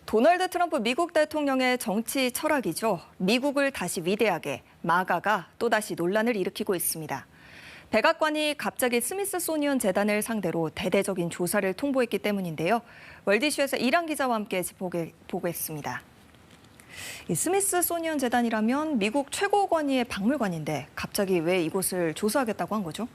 도널드 트럼프 미국 대통령의 정치 철학이죠. 미국을 다시 위대하게, 마가가 또다시 논란을 일으키고 있습니다. 백악관이 갑자기 스미스소니언 재단을 상대로 대대적인 조사를 통보했기 때문인데요. 월드이슈에서 이랑 기자와 함께 짚어보겠습니다. 이 스미스소니언 재단이라면 미국 최고 권위의 박물관인데 갑자기 왜 이곳을 조사하겠다고 한 거죠?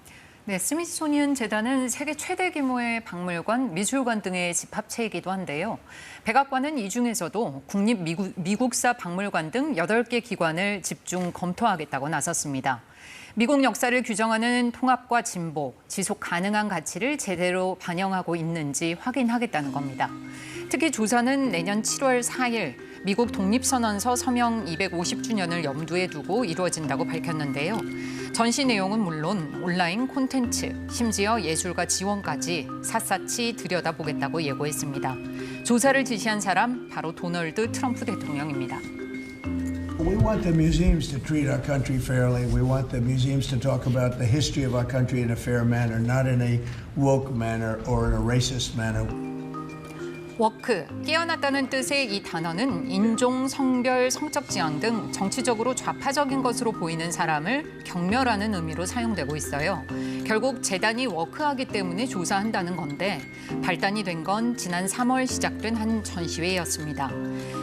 네, 스미소니언 재단은 세계 최대 규모의 박물관, 미술관 등의 집합체이기도 한데요. 백악관은 이 중에서도 국립 미국사 박물관 등 8개 기관을 집중 검토하겠다고 나섰습니다. 미국 역사를 규정하는 통합과 진보, 지속 가능한 가치를 제대로 반영하고 있는지 확인하겠다는 겁니다. 특히 조사는 내년 7월 4일 미국 독립선언서 서명 250주년을 염두에 두고 이루어진다고 밝혔는데요. 전시 내용은 물론 온라인 콘텐츠, 심지어 예술가 지원까지 샅샅이 들여다보겠다고 예고했습니다. 조사를 지시한 사람 바로 도널드 트럼프 대통령입니다. We want the museums to treat our country fairly. We want the museums to talk about the history of our country in a fair manner, not in a woke manner or in a racist manner. 워크, 깨어났다는 뜻의 이 단어는 인종, 성별, 성적 지향 등 정치적으로 좌파적인 것으로 보이는 사람을 경멸하는 의미로 사용되고 있어요. 결국 재단이 워크하기 때문에 조사한다는 건데 발단이 된 건 지난 3월 시작된 한 전시회였습니다.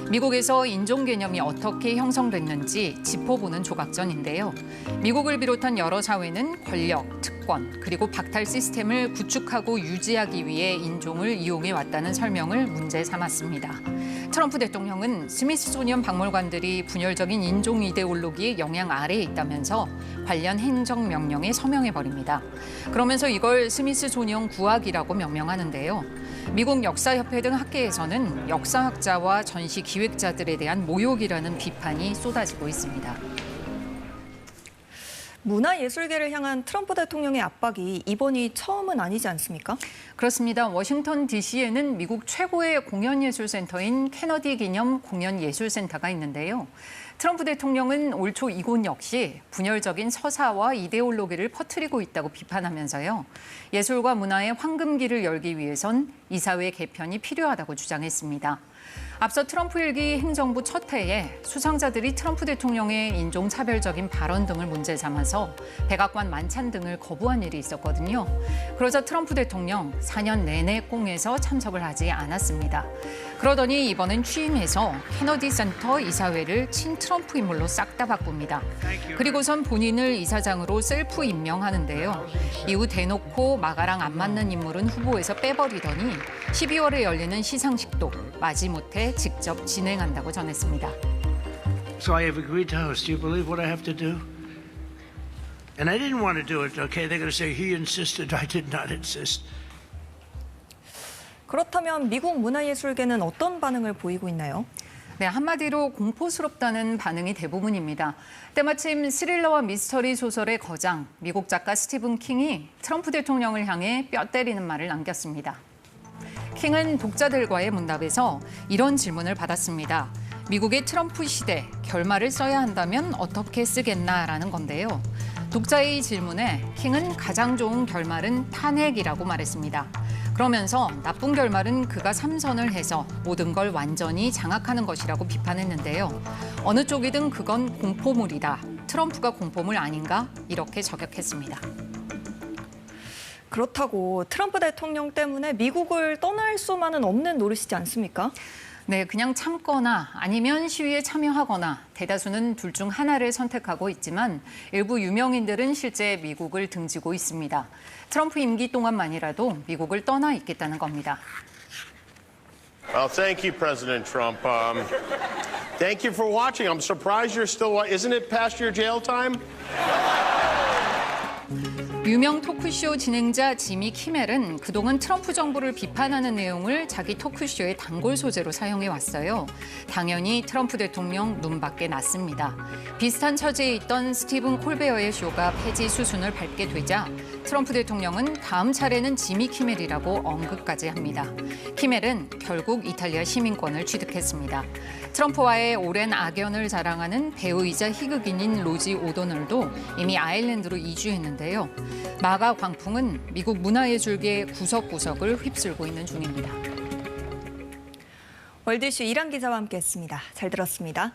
미국에서 인종 개념이 어떻게 형성됐는지 짚어보는 조각전인데요. 미국을 비롯한 여러 사회는 권력, 특권, 그리고 박탈 시스템을 구축하고 유지하기 위해 인종을 이용해 왔다는 설명을 문제 삼았습니다. 트럼프 대통령은 스미스소니언 박물관들이 분열적인 인종 이데올로기의 영향 아래에 있다면서 관련 행정명령에 서명해버립니다. 그러면서 이걸 스미스소니언 구악이라고 명명하는데요. 미국 역사협회 등 학계에서는 역사학자와 전시 기획자들에 대한 모욕이라는 비판이 쏟아지고 있습니다. 문화예술계를 향한 트럼프 대통령의 압박이 이번이 처음은 아니지 않습니까? 그렇습니다. 워싱턴 DC에는 미국 최고의 공연예술센터인 케너디 기념 공연예술센터가 있는데요. 트럼프 대통령은 올 초 이곳 역시 분열적인 서사와 이데올로기를 퍼뜨리고 있다고 비판하면서요. 예술과 문화의 황금기를 열기 위해선 이사회 개편이 필요하다고 주장했습니다. 앞서 트럼프 일기 행정부 첫 해에 수상자들이 트럼프 대통령의 인종차별적인 발언 등을 문제 삼아서 백악관 만찬 등을 거부한 일이 있었거든요. 그러자 트럼프 대통령 4년 내내 꽁에서 참석을 하지 않았습니다. 그러더니 이번엔 취임해서 케너디 센터 이사회를 친트럼프 인물로 싹 다 바꿉니다. 그리고선 본인을 이사장으로 셀프 임명하는데요. 이후 대놓고 마가랑 안 맞는 인물은 후보에서 빼버리더니 12월에 열리는 시상식도 마지못해 직접 진행한다고 전했습니다. So I have agreed to host. Do you believe what I have to do? And I didn't want to do it, okay? They're going to say he insisted. I did not insist. 그렇다면 미국 문화예술계는 어떤 반응을 보이고 있나요? 네, 한마디로 공포스럽다는 반응이 대부분입니다. 때마침 스릴러와 미스터리 소설의 거장, 미국 작가 스티븐 킹이 트럼프 대통령을 향해 뼈 때리는 말을 남겼습니다. 킹은 독자들과의 문답에서 이런 질문을 받았습니다. 미국의 트럼프 시대, 결말을 써야 한다면 어떻게 쓰겠나라는 건데요. 독자의 이 질문에 킹은 가장 좋은 결말은 탄핵이라고 말했습니다. 그러면서 나쁜 결말은 그가 삼선을 해서 모든 걸 완전히 장악하는 것이라고 비판했는데요. 어느 쪽이든 그건 공포물이다. 트럼프가 공포물 아닌가? 이렇게 저격했습니다. 그렇다고 트럼프 대통령 때문에 미국을 떠날 수만은 없는 노릇이지 않습니까? 네, 그냥 참거나 아니면 시위에 참여하거나 대다수는 둘 중 하나를 선택하고 있지만 일부 유명인들은 실제 미국을 등지고 있습니다. 트럼프 임기 동안만이라도 미국을 떠나 있겠다는 겁니다. Well, thank you, President Trump. Thank you for watching. I'm surprised you're still. Isn't it past your jail time? 유명 토크쇼 진행자 지미 키멜은 그동안 트럼프 정부를 비판하는 내용을 자기 토크쇼의 단골 소재로 사용해왔어요. 당연히 트럼프 대통령 눈밖에 났습니다. 비슷한 처지에 있던 스티븐 콜베어의 쇼가 폐지 수순을 밟게 되자 트럼프 대통령은 다음 차례는 지미 키멜이라고 언급까지 합니다. 키멜은 결국 이탈리아 시민권을 취득했습니다. 트럼프와의 오랜 악연을 자랑하는 배우이자 희극인인 로지 오도널도 이미 아일랜드로 이주했는데요. 마가 광풍은 미국 문화예술계 구석구석을 휩쓸고 있는 중입니다. 월드이슈 이란 기자와 함께했습니다. 잘 들었습니다.